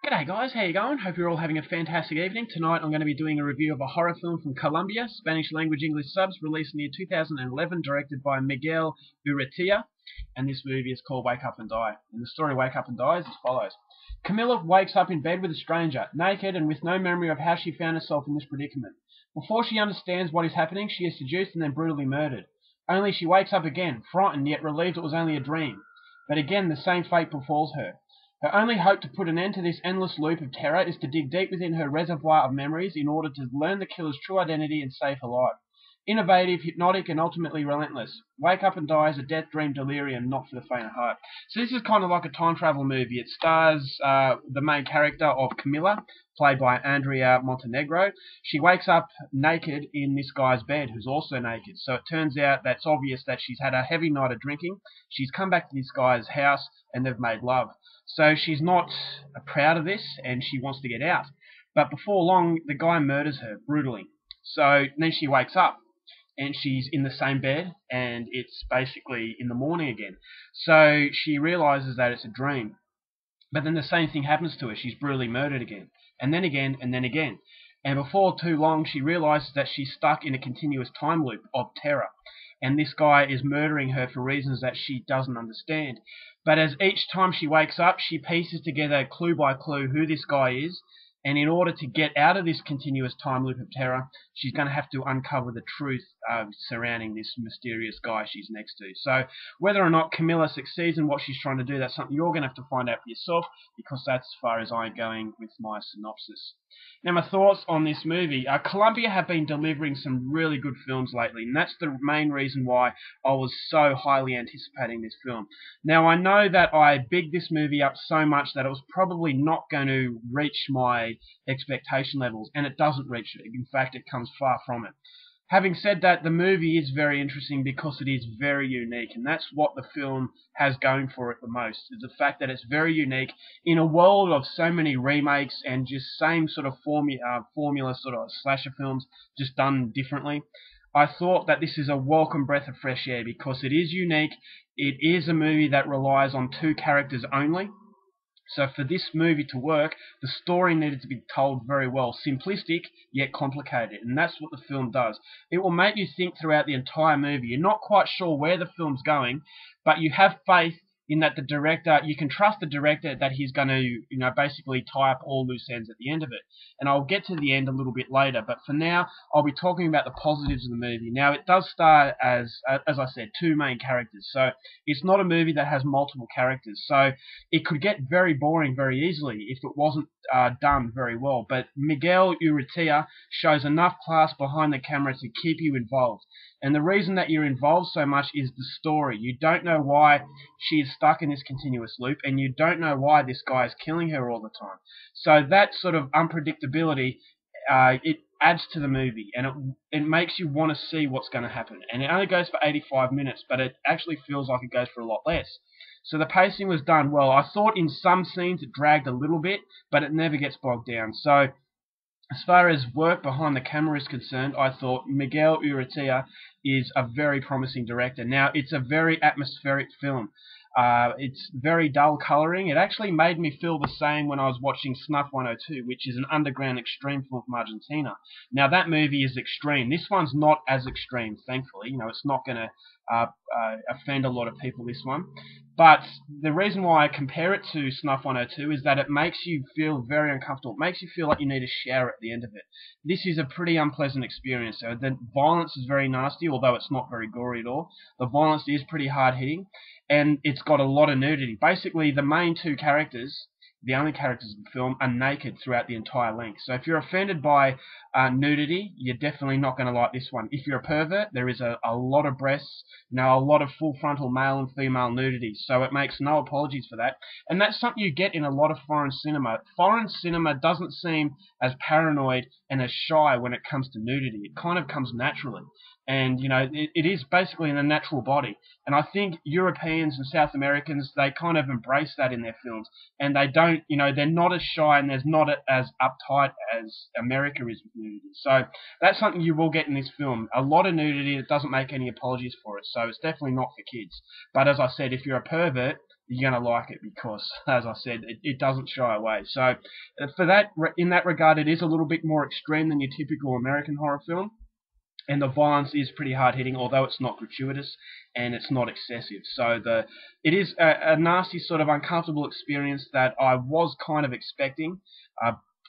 G'day guys, how you going? Hope you're all having a fantastic evening. Tonight I'm going to be doing a review of a horror film from Colombia, Spanish language English subs, released in the year 2011, directed by Miguel Urrutia, and this movie is called Wake Up and Die. And the story Wake Up and Die is as follows. Camilla wakes up in bed with a stranger, naked and with no memory of how she found herself in this predicament. Before she understands what is happening, she is seduced and then brutally murdered. Only she wakes up again, frightened yet relieved it was only a dream. But again the same fate befalls her. Her only hope to put an end to this endless loop of terror is to dig deep within her reservoir of memories in order to learn the killer's true identity and save her life. Innovative, hypnotic, and ultimately relentless. Wake Up and Die is a death dream delirium not for the faint of heart. So this is kind of like a time travel movie. It stars the main character of Camilla, played by Andrea Montenegro. She wakes up naked in this guy's bed, who's also naked. So it turns out that's obvious that she's had a heavy night of drinking. She's come back to this guy's house and they've made love. So she's not proud of this and she wants to get out. But before long, the guy murders her brutally. So then she wakes up and she's in the same bed and it's basically in the morning again. So she realizes that it's a dream. But then the same thing happens to her. She's brutally murdered again. And then again, and then again. And before too long, she realizes that she's stuck in a continuous time loop of terror. And this guy is murdering her for reasons that she doesn't understand. But as each time she wakes up, she pieces together clue by clue who this guy is. And in order to get out of this continuous time loop of terror, she's going to have to uncover the truth surrounding this mysterious guy she's next to. So whether or not Camilla succeeds in what she's trying to do, that's something you're going to have to find out for yourself, because that's as far as I'm going with my synopsis. Now, my thoughts on this movie. Colombia have been delivering some really good films lately, and that's the main reason why I was so highly anticipating this film. Now, I know that I bigged this movie up so much that it was probably not going to reach my expectation levels, and it doesn't reach it. In fact, it comes far from it. Having said that, the movie is very interesting because it is very unique, and that's what the film has going for it the most, is the fact that it's very unique in a world of so many remakes and just same sort of formula sort of slasher films, just done differently. I thought that this is a welcome breath of fresh air because it is unique. It is a movie that relies on two characters only. So for this movie to work, the story needed to be told very well. Simplistic, yet complicated. And that's what the film does. It will make you think throughout the entire movie. You're not quite sure where the film's going, but you have faith in that the director, you can trust the director that he's going to, basically tie up all loose ends at the end of it. And I'll get to the end a little bit later, but for now, I'll be talking about the positives of the movie. Now, it does star as I said, two main characters. So it's not a movie that has multiple characters. So it could get very boring very easily if it wasn't done very well. But Miguel Urrutia shows enough class behind the camera to keep you involved. And the reason that you're involved so much is the story. You don't know why she is stuck in this continuous loop, and you don't know why this guy is killing her all the time. So that sort of unpredictability, it adds to the movie, and it makes you want to see what's going to happen. And it only goes for 85 minutes, but it actually feels like it goes for a lot less. So the pacing was done well. I thought in some scenes it dragged a little bit, but it never gets bogged down. So as far as work behind the camera is concerned, I thought Miguel Urrutia is a very promising director. Now, it's a very atmospheric film. It's very dull colouring. It actually made me feel the same when I was watching Snuff 102, which is an underground extreme film from Argentina. Now, that movie is extreme. This one's not as extreme, thankfully. It's not going to offend a lot of people, this one. But the reason why I compare it to Snuff 102 is that it makes you feel very uncomfortable. It makes you feel like you need a shower at the end of it. This is a pretty unpleasant experience. So the violence is very nasty, although it's not very gory at all. The violence is pretty hard-hitting, and it's got a lot of nudity. Basically, the main two characters, the only characters in the film, are naked throughout the entire length. So if you're offended by nudity, you're definitely not going to like this one. If you're a pervert, there is a lot of breasts, a lot of full frontal male and female nudity. So it makes no apologies for that. And that's something you get in a lot of foreign cinema. Foreign cinema doesn't seem as paranoid and as shy when it comes to nudity. It kind of comes naturally. And, it is basically in a natural body. And I think Europeans and South Americans, they kind of embrace that in their films. And they don't, they're not as shy and they're not as uptight as America is with nudity. So that's something you will get in this film. A lot of nudity that doesn't make any apologies for it. So it's definitely not for kids. But as I said, if you're a pervert, you're going to like it because, as I said, it doesn't shy away. So, for that, in that regard, it is a little bit more extreme than your typical American horror film. And the violence is pretty hard hitting, although it's not gratuitous and it's not excessive. So it is a nasty sort of uncomfortable experience that I was kind of expecting,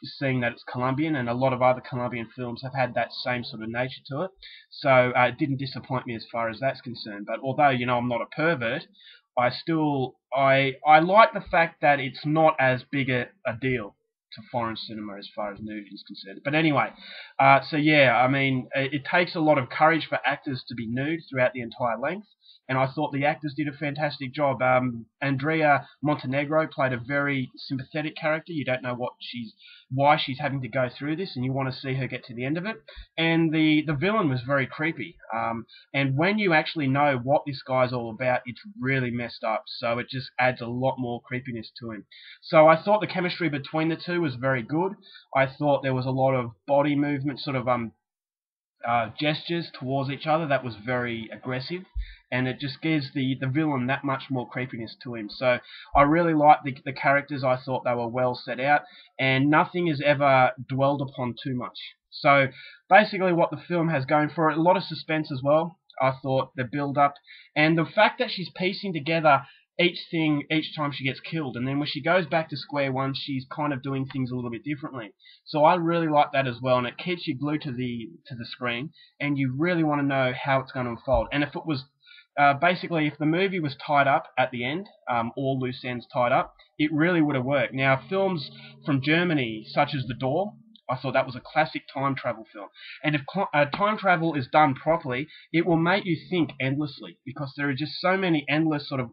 seeing that it's Colombian, and a lot of other Colombian films have had that same sort of nature to it. So it didn't disappoint me as far as that's concerned. But although I'm not a pervert, I like the fact that it's not as big a deal to foreign cinema as far as nudity is concerned. But anyway, so yeah, I mean, it takes a lot of courage for actors to be nude throughout the entire length, and I thought the actors did a fantastic job. Andrea Montenegro played a very sympathetic character. You don't know why she's having to go through this, and you want to see her get to the end of it. And the villain was very creepy. And when you actually know what this guy's all about, it's really messed up. So it just adds a lot more creepiness to him. So I thought the chemistry between the two was very good. I thought there was a lot of body movement, sort of gestures towards each other that was very aggressive, and it just gives the villain that much more creepiness to him. So I really liked the characters. I thought they were well set out, and nothing is ever dwelled upon too much. So basically what the film has going for it, a lot of suspense as well. I thought the build up, and the fact that she's piecing together each time she gets killed, and then when she goes back to square one, she's kind of doing things a little bit differently. So I really like that as well, and it keeps you glued to the screen, and you really want to know how it's going to unfold. And if it was basically, if the movie was tied up at the end, all loose ends tied up, it really would have worked. Now, films from Germany, such as The Door, I thought that was a classic time travel film. And if time travel is done properly, it will make you think endlessly, because there are just so many endless sort of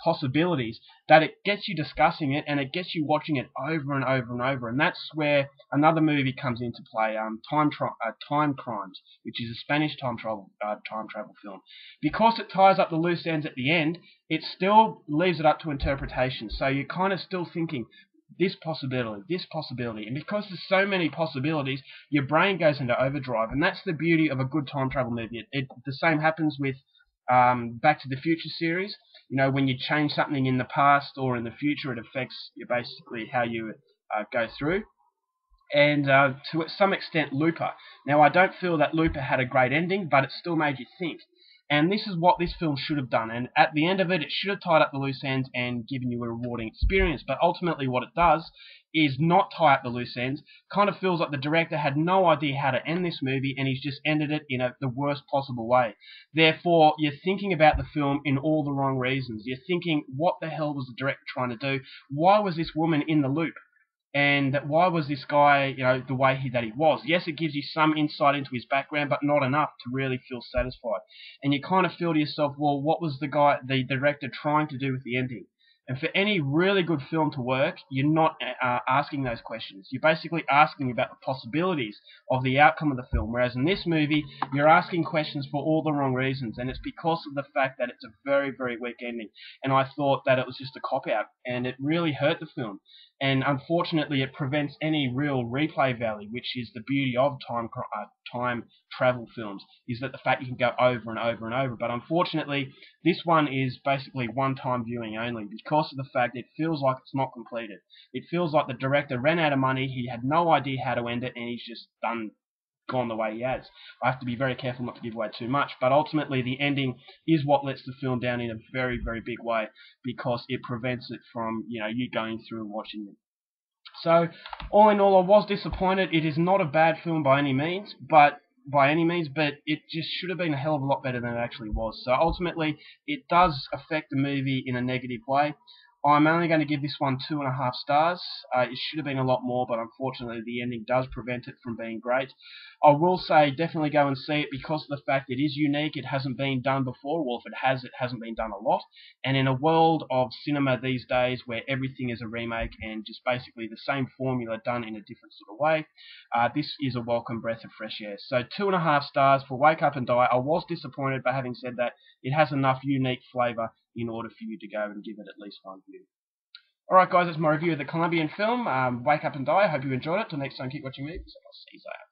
possibilities that it gets you discussing it, and it gets you watching it over and over and over. And that's where another movie comes into play, Time Crimes, which is a Spanish time travel film. Because it ties up the loose ends at the end, it still leaves it up to interpretation. So you're kind of still thinking, this possibility, and because there's so many possibilities, your brain goes into overdrive, and that's the beauty of a good time travel movie. The same happens with Back to the Future series. When you change something in the past or in the future, it affects basically how you go through. And to some extent, Looper. Now, I don't feel that Looper had a great ending, but it still made you think. And this is what this film should have done. And at the end of it, it should have tied up the loose ends and given you a rewarding experience. But ultimately what it does is not tie up the loose ends. Kind of feels like the director had no idea how to end this movie, and he's just ended it in the worst possible way. Therefore, you're thinking about the film in all the wrong reasons. You're thinking, what the hell was the director trying to do? Why was this woman in the loop? And why was this guy, the way that he was? Yes, it gives you some insight into his background, but not enough to really feel satisfied. And you kind of feel to yourself, well, what was the director trying to do with the ending? And for any really good film to work, you're not asking those questions. You're basically asking about the possibilities of the outcome of the film. Whereas in this movie, you're asking questions for all the wrong reasons. And it's because of the fact that it's a very, very weak ending. And I thought that it was just a cop-out. And it really hurt the film. And unfortunately, it prevents any real replay value, which is the beauty of time travel films, is that the fact you can go over and over and over. But unfortunately, this one is basically one-time viewing only, because of the fact it feels like it's not completed. It feels like the director ran out of money, he had no idea how to end it, and he's just gone the way he has. I have to be very careful not to give away too much, but ultimately the ending is what lets the film down in a very, very big way, because it prevents it from, you going through and watching it. So, all in all, I was disappointed. It is not a bad film by any means, but it just should have been a hell of a lot better than it actually was. So ultimately, it does affect the movie in a negative way. I'm only going to give this one 2.5 stars. It should have been a lot more, but unfortunately the ending does prevent it from being great. I will say definitely go and see it, because of the fact it is unique. It hasn't been done before, or if it has, it hasn't been done a lot. And in a world of cinema these days where everything is a remake and just basically the same formula done in a different sort of way, this is a welcome breath of fresh air. So 2.5 stars for Wake Up and Die. I was disappointed, but having said that, it has enough unique flavour in order for you to go and give it at least one view. Alright guys, that's my review of the Colombian film, Wake Up and Die. I hope you enjoyed it. Till next time, keep watching movies, and I'll see you later.